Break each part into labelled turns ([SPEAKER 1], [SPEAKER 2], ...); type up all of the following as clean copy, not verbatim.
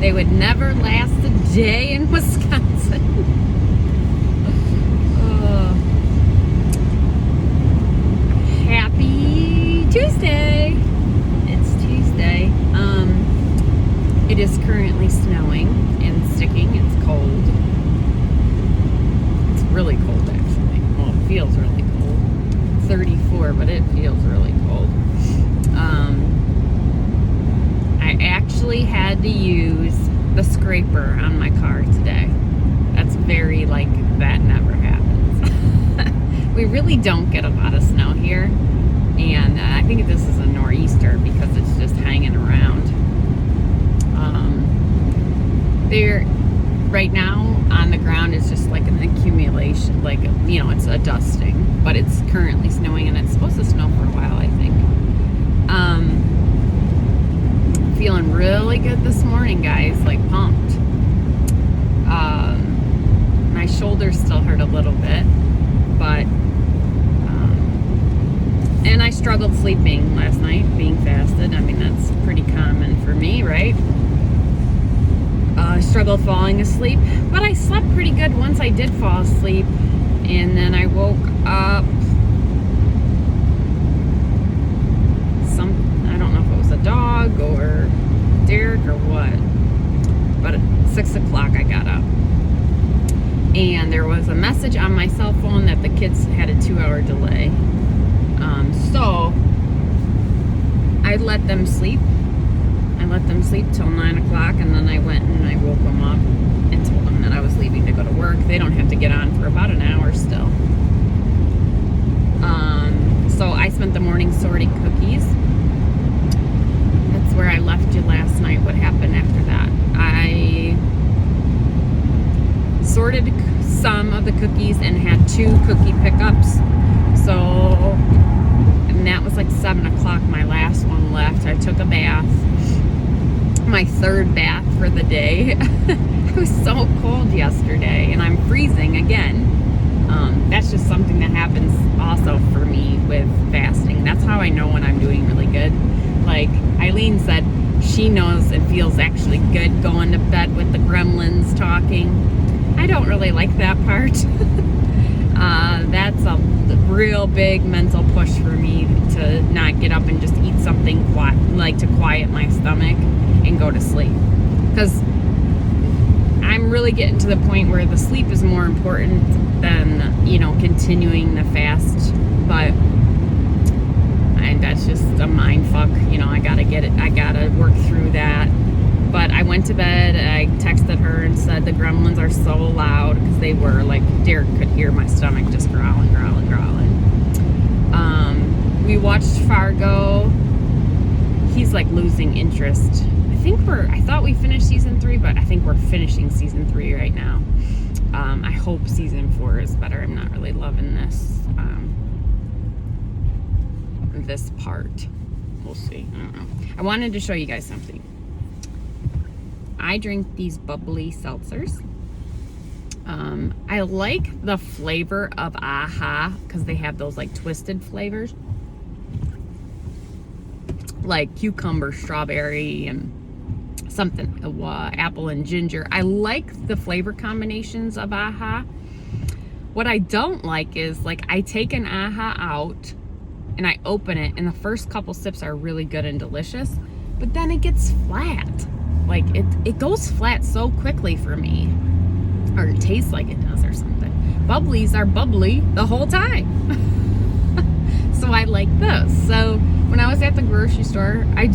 [SPEAKER 1] They would never last a day in Wisconsin. Happy Tuesday. It's Tuesday. It is currently snowing and sticking. It's cold. It's really cold, actually. Well, it feels really cold. 34, but it feels really cold. I actually had to use the scraper on my car today. That's very, like, that never happens. We really don't get a lot of snow here. And I think this is a nor'easter because it's just hanging around. There, right now on the ground is just like an accumulation, like, you know, it's a dusting, but it's currently snowing and it's supposed to snow for a while, I think. Feeling really good this morning, guys, like pumped. My shoulders still hurt a little bit, but and I struggled sleeping last night, being fasted. I mean, that's pretty common for me, right? I struggled falling asleep, but I slept pretty good once I did fall asleep. And then I woke up, I don't know if it was a dog or Derek or what, but at 6 o'clock I got up. And there was a message on my cell phone that the kids had a 2-hour delay. So I let them sleep. I let them sleep till 9 o'clock, and then I went and I woke them up and told them that I was leaving to go to work. They don't have to get on for about an hour still. So I spent the morning sorting cookies. That's where I left you last night. What happened after that? I sorted some of the cookies and had 2 cookie pickups. So, and that was like 7 o'clock. My last one left. I took a bath. My 3rd bath for the day. It was so cold yesterday and I'm freezing again. That's just something that happens also for me with fasting. That's how I know when I'm doing really good. Like Eileen said, she knows it feels actually good going to bed with the gremlins talking. I don't really like that part. That's a real big mental push for me to not get up and just eat something like to quiet my stomach and go to sleep. Because I'm really getting to the point where the sleep is more important than, you know, continuing the fast. But that's just a mind fuck. You know, I gotta work through that. But I went to bed, I texted her and said the gremlins are so loud, because they were like, Derek could hear my stomach just growling. We watched Fargo. He's like losing interest. I thought we finished season 3, but I think we're finishing season 3 right now. I hope season 4 is better. I'm not really loving this part. We'll see. I don't know. I wanted to show you guys something. I drink these bubbly seltzers. I like the flavor of AHA because they have those like twisted flavors, like cucumber, strawberry, and something, apple and ginger. I like the flavor combinations of AHA. What I don't like is, like, I take an AHA out and I open it and the first couple sips are really good and delicious, but then it gets flat. Like it goes flat so quickly for me, or it tastes like it does or something. Bubblies are bubbly the whole time. So I like this. So when I was at the grocery store, I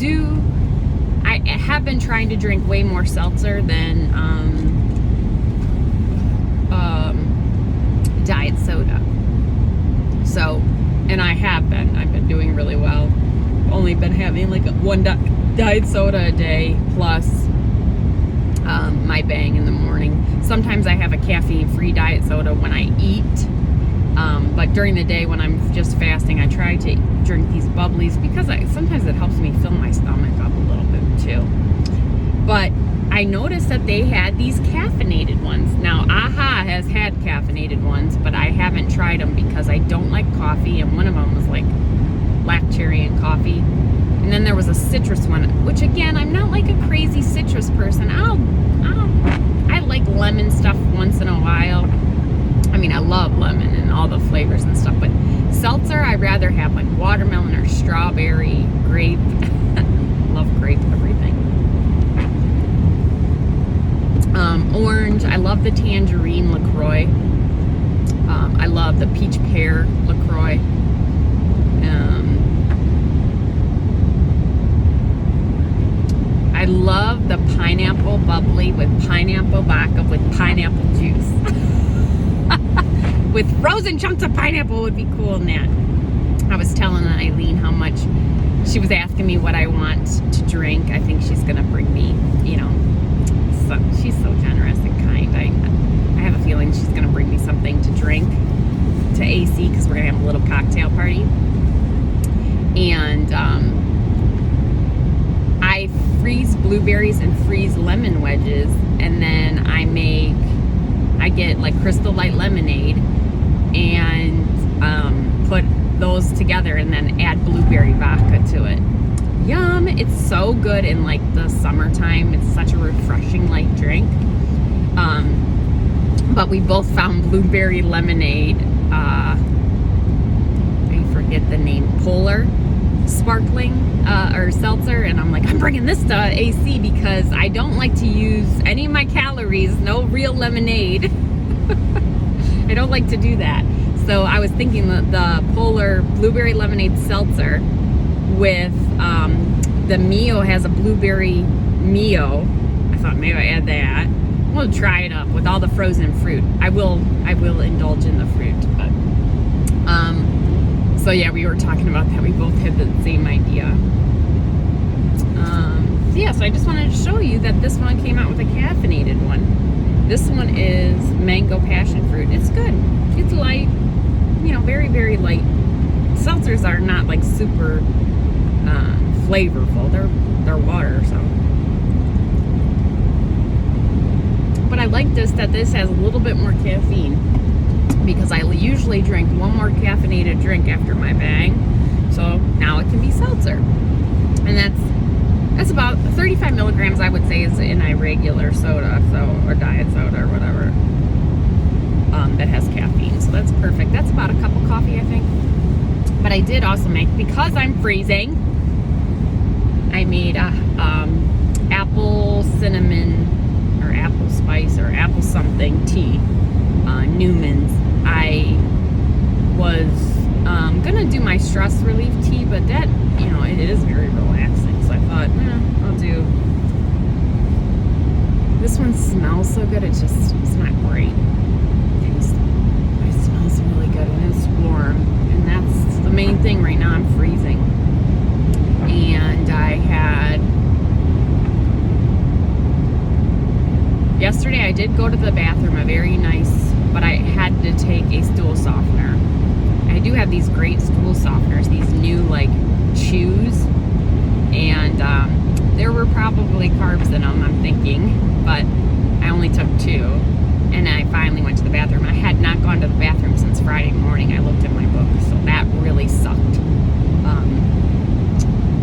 [SPEAKER 1] have been trying to drink way more seltzer than diet soda. So, and I've been doing really well. Only been having like one diet soda a day plus my Bang in the morning. Sometimes I have a caffeine-free diet soda when I eat, but during the day when I'm just fasting, I try to drink these bubblies because sometimes it helps me fill my stomach up a little bit too. But I noticed that they had these caffeinated ones. Now, AHA has had caffeinated ones, but I haven't tried them because I don't like coffee, and one of them was like black cherry and coffee. And then there was a citrus one, which again, I'm not like a crazy citrus person. I'll lemon stuff once in a while. I mean, I love lemon and all the flavors and stuff, but seltzer, I'd rather have like watermelon or strawberry, grape. Love grape, everything. Orange, I love the tangerine LaCroix. I love the peach pear LaCroix. I love the pineapple bubbly with pineapple vodka with pineapple juice. With frozen chunks of pineapple would be cool in that. I was telling Eileen how much she was asking me what I want to drink. I think she's gonna bring me, you know, she's so generous and kind. I have a feeling she's gonna bring me something to drink to AC because we're gonna have a little cocktail party. And I freeze blueberries and freeze lemon wedges, and then I get like Crystal Light lemonade and put those together and then add blueberry vodka to it. Yum! It's so good in like the summertime. It's such a refreshing light drink. But we both found blueberry lemonade, I forget the name, Polar sparkling or seltzer, and I'm like, I'm bringing this to AC because I don't like to use any of my calories, no real lemonade. I don't like to do that. So I was thinking that the Polar blueberry lemonade seltzer with the Mio has a blueberry Mio. I thought maybe I add that. We'll try it up with all the frozen fruit. I will indulge in the fruit, but so yeah, we were talking about that. We both had the same idea. So yeah, so I just wanted to show you that this one came out with a caffeinated one. This one is mango passion fruit. It's good. It's light, you know, very, very light. Seltzers are not like super flavorful. They're water, so. But I like this, that this has a little bit more caffeine, because I usually drink one more caffeinated drink after my bang. So now it can be seltzer. And that's about 35 milligrams, I would say, is in a regular soda, or diet soda or whatever, that has caffeine. So that's perfect. That's about a cup of coffee, I think. But I did also make, because I'm freezing, I made a apple cinnamon or apple spice or apple something tea, Newman's. I was gonna do my stress relief tea, but that, you know, it is very relaxing. So I thought, I'll do. This one smells so good. It's not great. It smells really good and it's warm, and that's the main thing right now. I'm freezing, and yesterday I did go to the bathroom, a very nice, but I had to take a stool softener. I do have these great stool softeners, these new like chews, and there were probably carbs in them, I'm thinking, but I only took 2, and I finally went to the bathroom. I had not gone to the bathroom since Friday morning. I looked at my book, so that really sucked.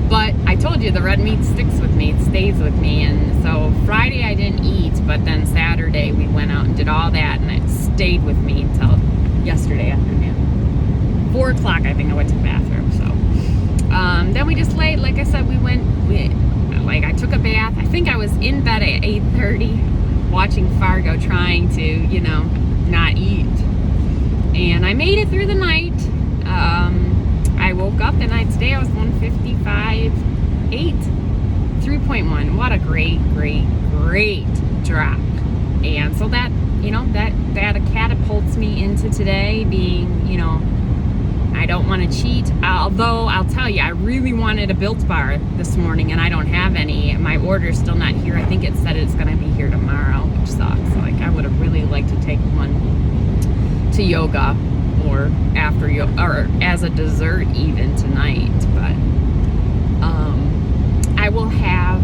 [SPEAKER 1] But I told you, the red meat sticks with me, it stays with me, and so Friday I didn't eat, but then Saturday we went out and did all that, and it stayed with me until yesterday afternoon. 4 o'clock, I think I went to the bathroom, so. Then we just laid, like I said, I took a bath. I think I was in bed at 8:30 watching Fargo, trying to, you know, not eat. And I made it through the night. I woke up the night today, I was 155.8, 3.1. What a great drop. And so that, you know, that catapults me into today being, you know, I don't want to cheat. Although I'll tell you, I really wanted a Built Bar this morning and I don't have any. My order's still not here. I think it said it's going to be here tomorrow, which sucks. Like, I would have really liked to take one to yoga or after yoga, or as a dessert even tonight. But I will have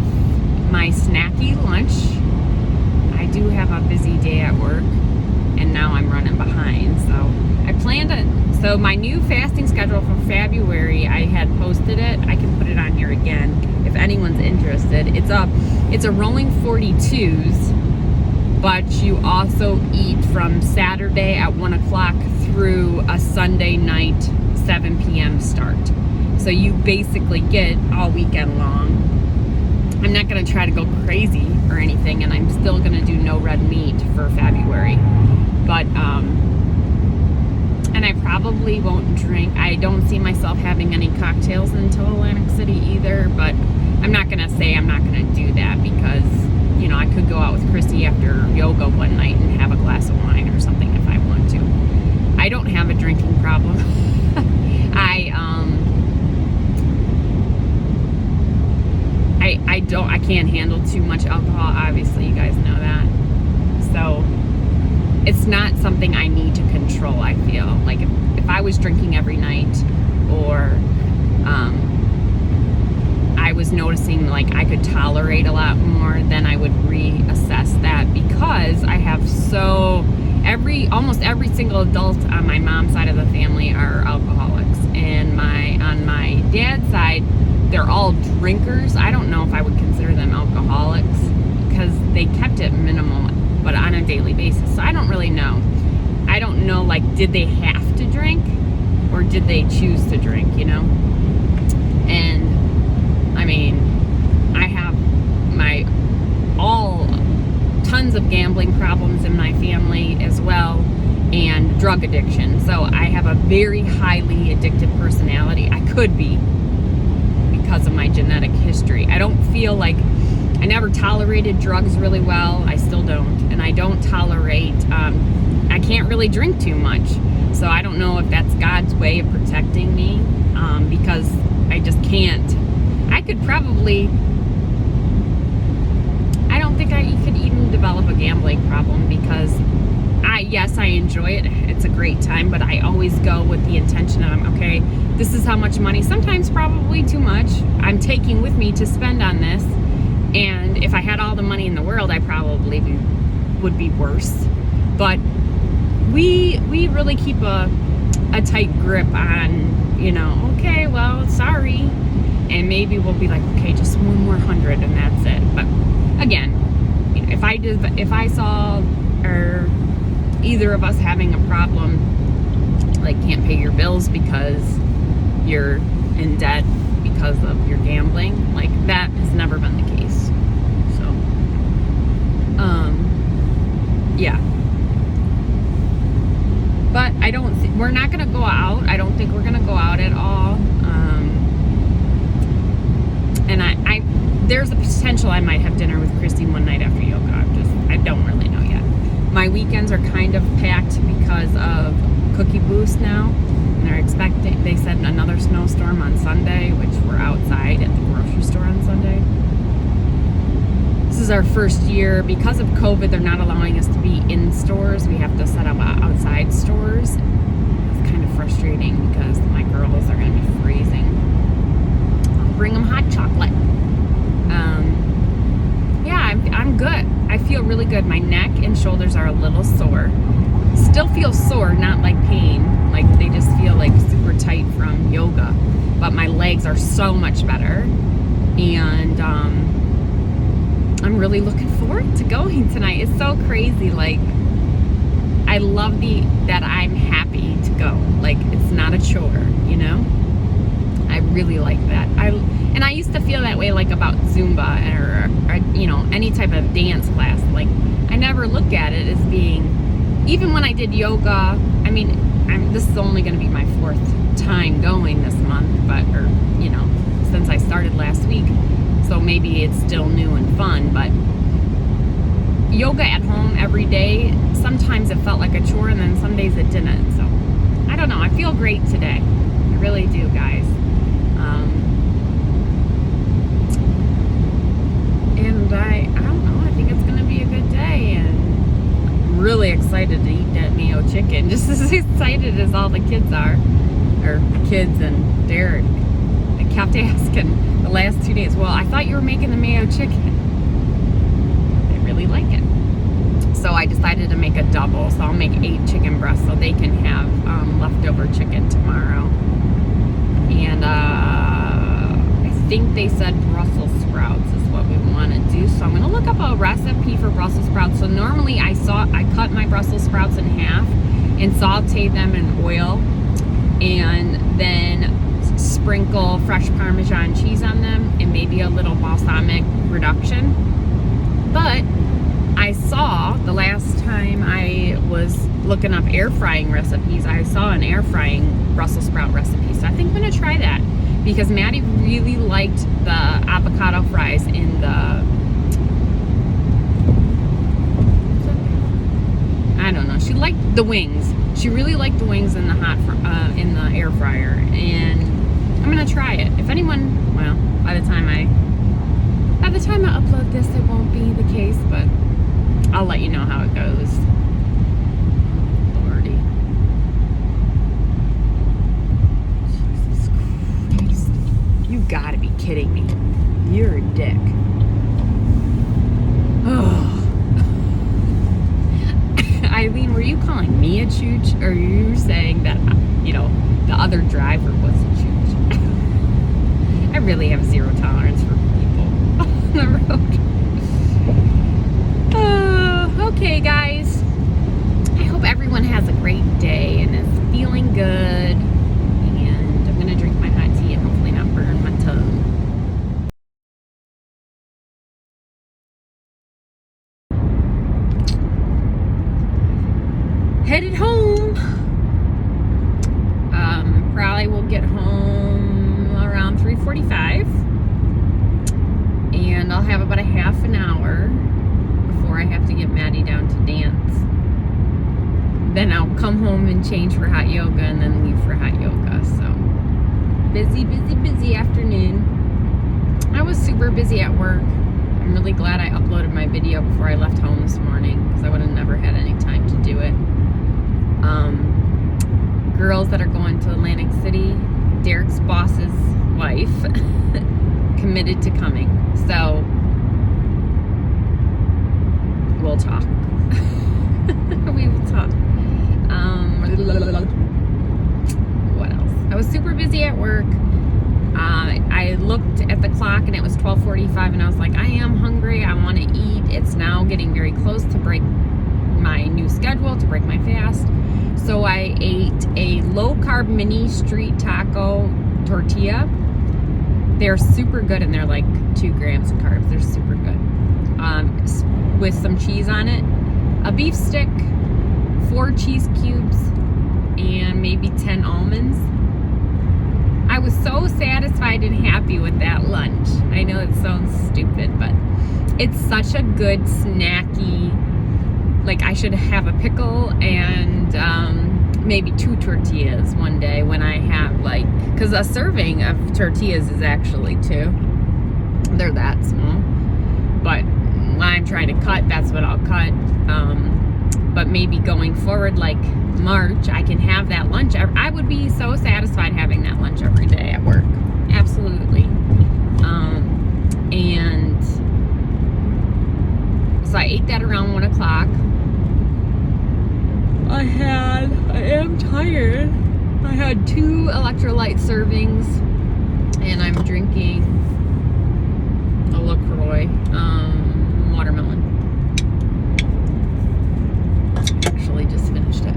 [SPEAKER 1] my snacky lunch. I do have a busy day at work, and now I'm running behind. So I planned it. So my new fasting schedule for February, I had posted it. I can put it on here again if anyone's interested. It's a rolling 42s, but you also eat from Saturday at 1 o'clock through a Sunday night 7 p.m. start. So you basically get all weekend long. I'm not going to try to go crazy or anything, and I'm still going to do no red meat for February. But, and I probably won't drink. I don't see myself having any cocktails until Atlantic City either, but I'm not going to say I'm not going to do that because, you know, I could go out with Christy after yoga one night and have a glass of wine or something if I want to. I don't have a drinking problem. I can't handle too much alcohol. Obviously, you guys know that. So it's not something I need to control, I feel. Like if I was drinking every night, or I was noticing like I could tolerate a lot more, then I would reassess that, because I have almost every single adult on my mom's side of the family are alcoholics, and on my dad's side, they're all drinkers. I don't know if I would consider them alcoholics because they kept it minimal, but on a daily basis. So I don't really know. I don't know, like, did they have to drink or did they choose to drink, you know? And I mean, I have tons of gambling problems in my family as well, and drug addiction. So I have a very highly addictive personality. I could be, because of my genetic history. I don't feel like, I never tolerated drugs really well. I still don't. And I don't tolerate, I can't really drink too much. So I don't know if that's God's way of protecting me, because I just can't. I could probably, I don't think I could even develop a gambling problem, because yes, I enjoy it. It's a great time, but I always go with the intention of, okay, this is how much money, sometimes probably too much, I'm taking with me to spend on this. And if I had all the money in the world, I probably would be worse. But we really keep a tight grip on, you know, okay, well, sorry. And maybe we'll be like, okay, just one more 100 and that's it. But again, you know, if I saw, or either of us having a problem, like can't pay your bills because you're in debt because of your gambling, like that has never been the case. So yeah, but we're not gonna go out. I don't think we're gonna go out at all. And there's a potential I might have dinner with Christy one night after yoga. I don't really know yet. My weekends are kind of packed because of Cookie Boost now. And they're expecting, they said, another snowstorm on Sunday, which we're outside at the grocery store on Sunday. This is our first year. Because of COVID, they're not allowing us to be in stores. We have to set up outside stores. It's kind of frustrating because my girls are going to be freezing. I'll bring them hot chocolate. Yeah, I'm good. I feel really good. My neck and shoulders are a little sore. Still feel sore, not like pain. Like they just feel like super tight from yoga. But my legs are so much better. And I'm really looking forward to going tonight. It's so crazy. Like, I love that I'm happy to go. Like, it's not a chore, you know? I really like that. And I used to feel that way, like, about Zumba or you know, any type of dance class. Like, I never looked at it as being, even when I did yoga, I mean, this is only going to be my 4th time going this month, but, or, you know, since I started last week. So maybe it's still new and fun, but yoga at home every day, sometimes it felt like a chore, and then some days it didn't. So I don't know. I feel great today. I really do, guys. And I don't know. I think it's going to be a good day, and I'm really excited to eat that mayo chicken. Just as excited as all the kids are, or the kids and Derek. I kept asking the last 2 days, well, I thought you were making the mayo chicken. They really like it. So I decided to make a double. So I'll make 8 chicken breasts so they can have leftover chicken tomorrow. And I think they said Brussels sprouts is what we want. want to do. So I'm going to look up a recipe for Brussels sprouts. So normally I cut my Brussels sprouts in half and saute them in oil, and then sprinkle fresh Parmesan cheese on them and maybe a little balsamic reduction. But I saw, the last time I was looking up air frying recipes, I saw an air frying Brussels sprout recipe. So I think I'm going to try that, because Maddie really liked the avocado fries in the, I don't know, she liked the wings. She really liked the wings in the in the air fryer, and I'm gonna try it. If anyone, well, by the time I upload this, it won't be the case, but I'll let you know how it goes. Lordy. Jesus Christ. You gotta be kidding me. You're a dick. Oh. Eileen, were you calling me a chooch, or are you saying that, you know, the other driver was a chooch? I really have zero tolerance for people on the road. Okay, guys. I hope everyone has a great day and is feeling good. And I'm going to drink my hot tea and hopefully not burn my tongue. Headed home. Probably will get home around 3:45, and I'll have about a half an hour before I have to get Maddie down to dance. Then I'll come home and change for hot yoga and then leave for hot yoga. So busy afternoon. I was super busy at work. I'm really glad I uploaded my video before I left home this morning, because I would have never had any time to do it. Girls that are going to Atlantic City, Derek's boss's wife, committed to coming. So we'll talk. We will talk. What else? I was super busy at work. I looked at the clock and it was 12:45, and I was like, I am hungry. I want to eat. It's now getting very close to break my new schedule, to break my fast. So I ate a low-carb mini street taco tortilla. They're super good, and they're like 2 grams of carbs. They're super good. With some cheese on it, a beef stick, 4 cheese cubes, and maybe 10 almonds. I was so satisfied and happy with that lunch. I know it sounds stupid, but it's such a good snacky, like I should have a pickle and maybe 2 tortillas one day when I have, like, because a serving of tortillas is actually 2. They're that small. But when I'm trying to cut, that's what I'll cut. But maybe going forward, like March, I can have that lunch. I would be so satisfied having that lunch every day at work. Absolutely. And so I ate that around 1 o'clock. I am tired. I had 2 electrolyte servings, and I'm drinking a LaCroix, watermelon. Actually just finished it.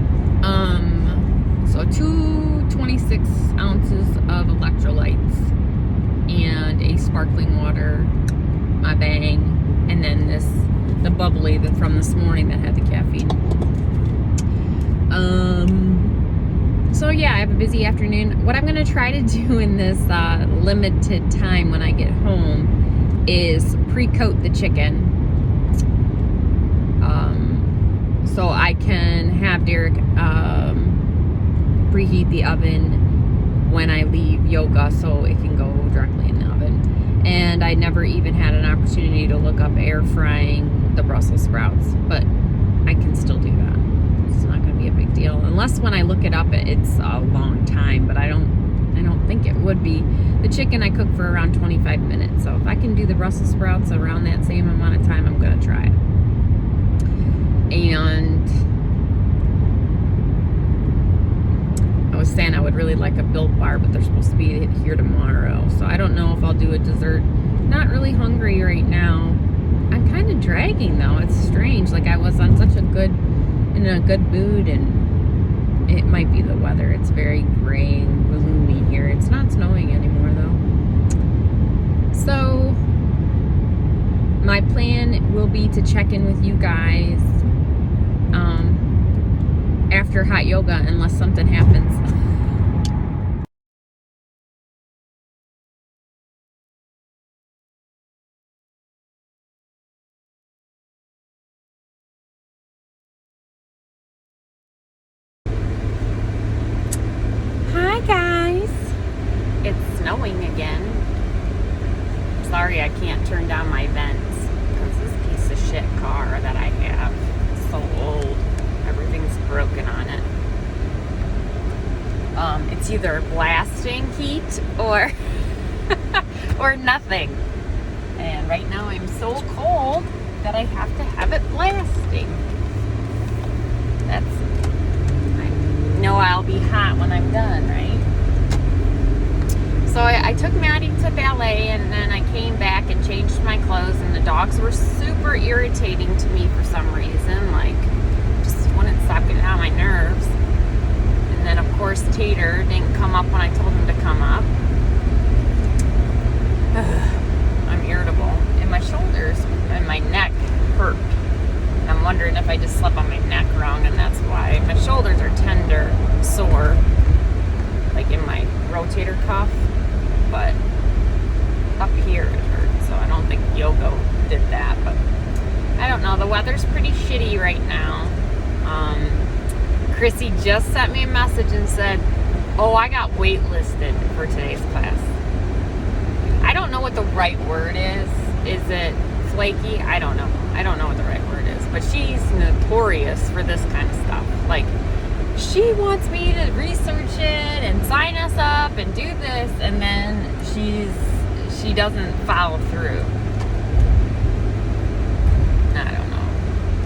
[SPEAKER 1] So 2 26 ounces of electrolytes and a sparkling water, my Bang, and then the bubbly from this morning that had the caffeine. So yeah, I have a busy afternoon. What I'm going to try to do in this limited time when I get home is pre-coat the chicken. So I can have Derek preheat the oven when I leave yoga, so it can go directly in the oven. And I never even had an opportunity to look up air frying the Brussels sprouts, but I can still do that. It's not going to be a big deal, unless when I look it up, it's a long time. But I don't think it would be. The chicken I cook for around 25 minutes, so if I can do the Brussels sprouts around that same amount of time, I'm going to try it. And I was saying I would really like a Built Bar, but they're supposed to be here tomorrow, so I don't know if I'll do a dessert. Not really hungry right now. I'm kind of dragging though. It's strange. Like I was on such a good, in a good mood, and it might be the weather. It's very gray and gloomy here. It's not snowing anymore though. So my plan will be to check in with you guys after hot yoga, unless something happens. Hi guys, it's snowing again. Sorry I can't turn down my vents because this piece of shit car that I have is so old. Everything's broken on it. It's either blasting heat or or nothing. And right now I'm so cold that I have to have it blasting. I know I'll be hot when I'm done, right? So I took Maddie to ballet, and then I came back and changed my clothes, and the dogs were super irritating to me for some reason. Like, just wouldn't stop getting on my nerves. And then, of course, Tater didn't come up when I told him to come up. I'm irritable. And my shoulders and my neck hurt. And I'm wondering if I just slept on my neck wrong, and that's why. My shoulders are tender, sore, like in my rotator cuff. But up here it hurts, so I don't think yoga did that. But I don't know. The weather's pretty shitty right now. Chrissy just sent me a message and said, oh, I got waitlisted for today's class. I don't know what the right word is. Is it flaky? I don't know. I don't know what the right word is. But she's notorious for this kind of stuff. Like, she wants me to research it and sign us up and do this, and then she doesn't follow through. I don't know.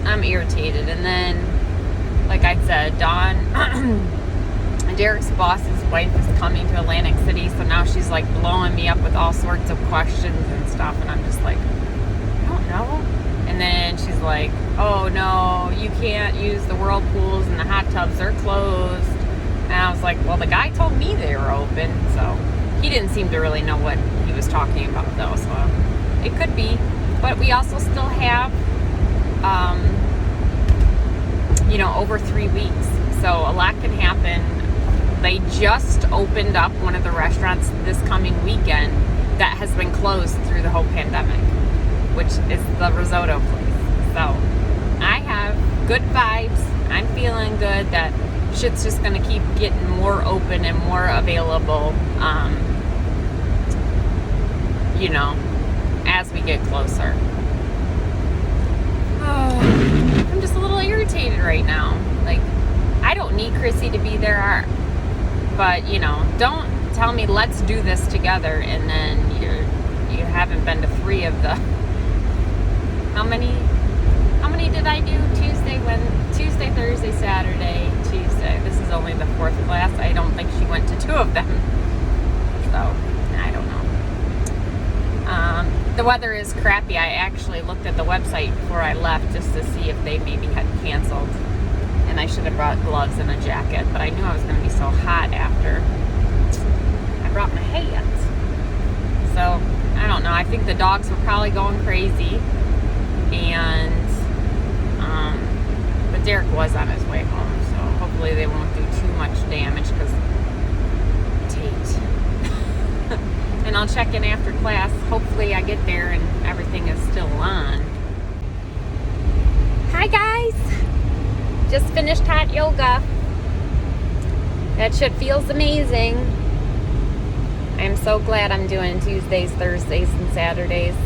[SPEAKER 1] I'm irritated. And then, like I said, Derek's boss's wife is coming to Atlantic City, so now she's like blowing me up with all sorts of questions and stuff, and I'm just like, I don't know. And then she's like, oh no, you can't use the whirlpools and the hot tubs, they're closed. And I was like, well, the guy told me they were open, so he didn't seem to really know what he was talking about though, so it could be. But we also still have, over 3 weeks, so a lot can happen. They just opened up one of the restaurants this coming weekend that has been closed through the whole pandemic, which is the risotto place. So I have good vibes. I'm feeling good that shit's just gonna keep getting more open and more available, as we get closer. Oh, I'm just a little irritated right now. Like, I don't need Chrissy to be there, but don't tell me let's do this together, and then you haven't been to 3 of the. How many did I do? Tuesday, Thursday, Saturday, Tuesday. This is only the 4th class. I don't think she went to 2 of them. So, I don't know. The weather is crappy. I actually looked at the website before I left just to see if they maybe had canceled. And I should have brought gloves and a jacket, but I knew I was going to be so hot after I brought my hat. So, I don't know. I think the dogs were probably going crazy. And but Derek was on his way home, so hopefully they won't do too much damage because Tate. And I'll check in after class. Hopefully I get there and everything is still on. Hi guys! Just finished hot yoga. That shit feels amazing. I'm so glad I'm doing Tuesdays, Thursdays, and Saturdays.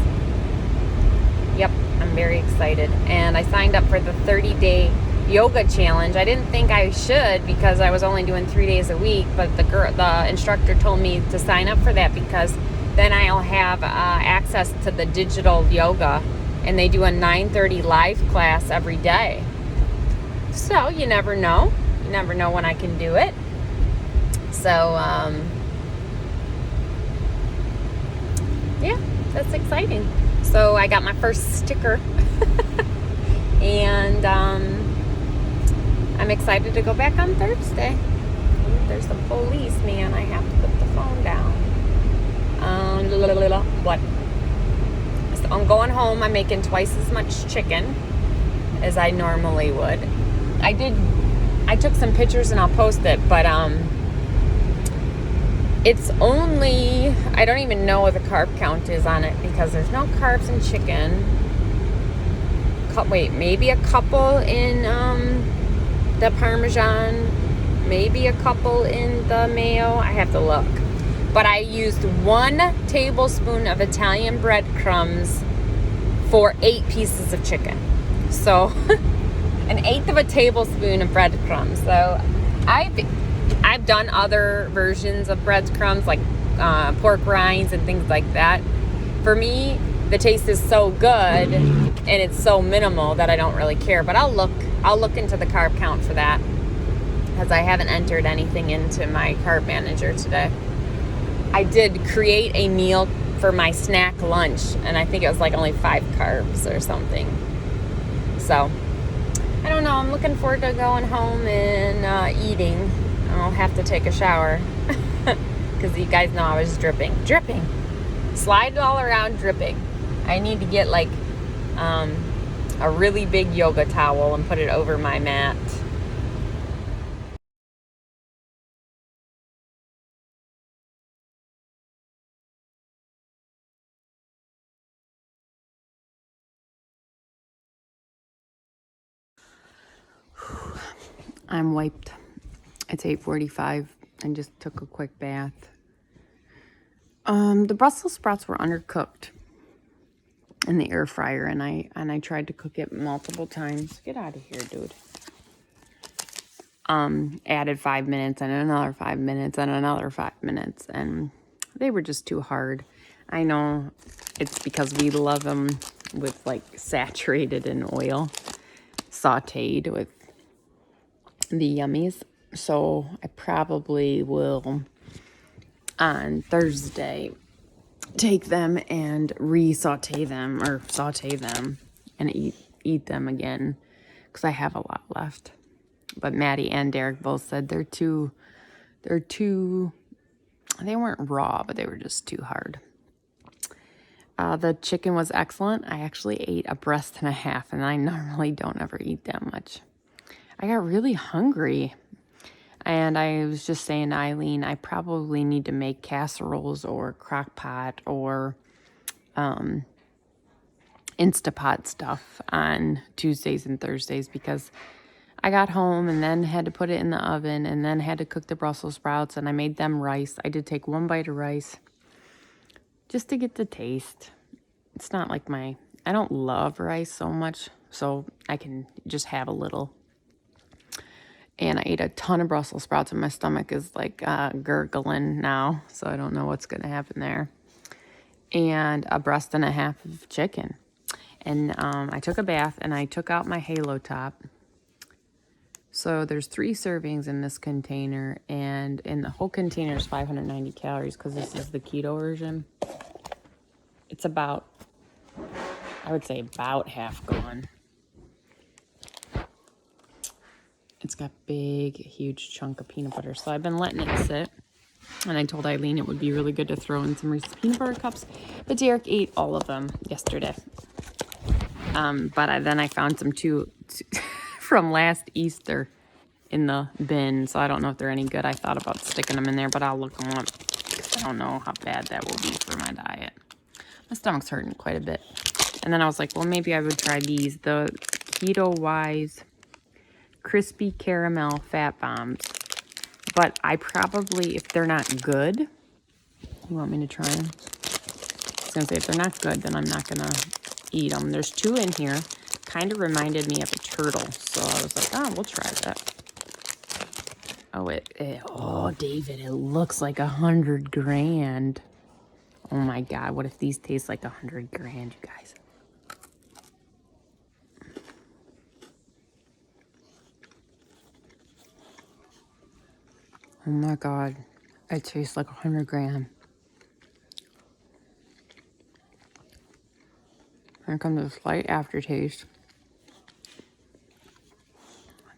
[SPEAKER 1] Yep, I'm very excited. And I signed up for the 30-day yoga challenge. I didn't think I should because I was only doing 3 days a week, but the instructor told me to sign up for that because then I'll have access to the digital yoga, and they do a 9:30 live class every day. So you never know. You never know when I can do it. So, yeah, that's exciting. So I got my first sticker. And I'm excited to go back on Thursday. Ooh, there's a policeman. I have to put the phone down. What? So I'm going home. I'm making twice as much chicken as I normally would. I took some pictures and I'll post it, but it's only, I don't even know what the carb count is on it because there's no carbs in chicken. Wait, maybe a couple in the Parmesan, maybe a couple in the mayo. I have to look. But I used 1 tablespoon of Italian breadcrumbs for 8 pieces of chicken. So, 1/8 of a tablespoon of breadcrumbs. So, I've done other versions of breadcrumbs like pork rinds and things like that. For me, the taste is so good and it's so minimal that I don't really care. But I'll look into the carb count for that because I haven't entered anything into my carb manager today. I did create a meal for my snack lunch, and I think it was like only 5 carbs or something. So, I don't know. I'm looking forward to going home and eating. I'll have to take a shower because you guys know I was dripping. Slide it all around dripping. I need to get like a really big yoga towel and put it over my mat. I'm wiped. It's 8:45 and just took a quick bath. The Brussels sprouts were undercooked in the air fryer, and I tried to cook it multiple times. Get out of here, dude. Added 5 minutes and another 5 minutes and another 5 minutes, and they were just too hard. I know it's because we love them with like saturated in oil, sauteed with the yummies. So I probably will on Thursday take them and re-saute them or saute them and eat them again because I have a lot left. But Maddie and Derek both said they weren't raw, but they were just too hard. The chicken was excellent. I actually ate a breast and a half, and I normally don't ever eat that much. I got really hungry, and I was just saying to Eileen, I probably need to make casseroles or crock pot or Instapot stuff on Tuesdays and Thursdays because I got home and then had to put it in the oven and then had to cook the Brussels sprouts, and I made them rice. I did take 1 bite of rice just to get the taste. It's not like I don't love rice so much, so I can just have a little. And I ate a ton of Brussels sprouts and my stomach is like gurgling now, so I don't know what's going to happen there. And a breast and a half of chicken. And I took a bath and I took out my halo top. So there's 3 servings in this container, and in the whole container is 590 calories because this is the keto version. It's about, I would say about half gone. It's got big, huge chunk of peanut butter. So I've been letting it sit. And I told Eileen it would be really good to throw in some Reese's peanut butter cups. But Derek ate all of them yesterday. But then I found some too from last Easter in the bin. So I don't know if they're any good. I thought about sticking them in there, but I'll look them up. I don't know how bad that will be for my diet. My stomach's hurting quite a bit. And then I was like, well, maybe I would try these. The Keto Wise Crispy Caramel Fat Bombs. But I probably, if they're not good, you want me to try them? I was going to say, if they're not good, then I'm not going to eat them. There's 2 in here. Kind of reminded me of a turtle. So I was like, oh, we'll try that. Oh, David, it looks like 100 grand. Oh my God, what if these taste like 100 grand, you guys? Oh my God, it tastes like 100 grand. Here comes a slight aftertaste.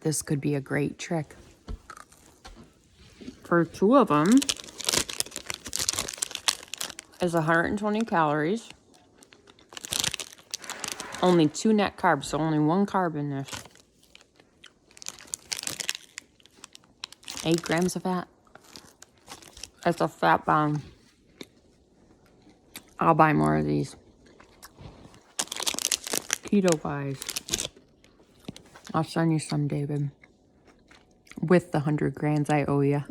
[SPEAKER 1] This could be a great trick. For 2 of them is 120 calories. Only 2 net carbs, so only 1 carb in this. 8 grams of fat. That's a fat bomb. I'll buy more of these. Keto wise. I'll send you some, David. With the 100 grams I owe you.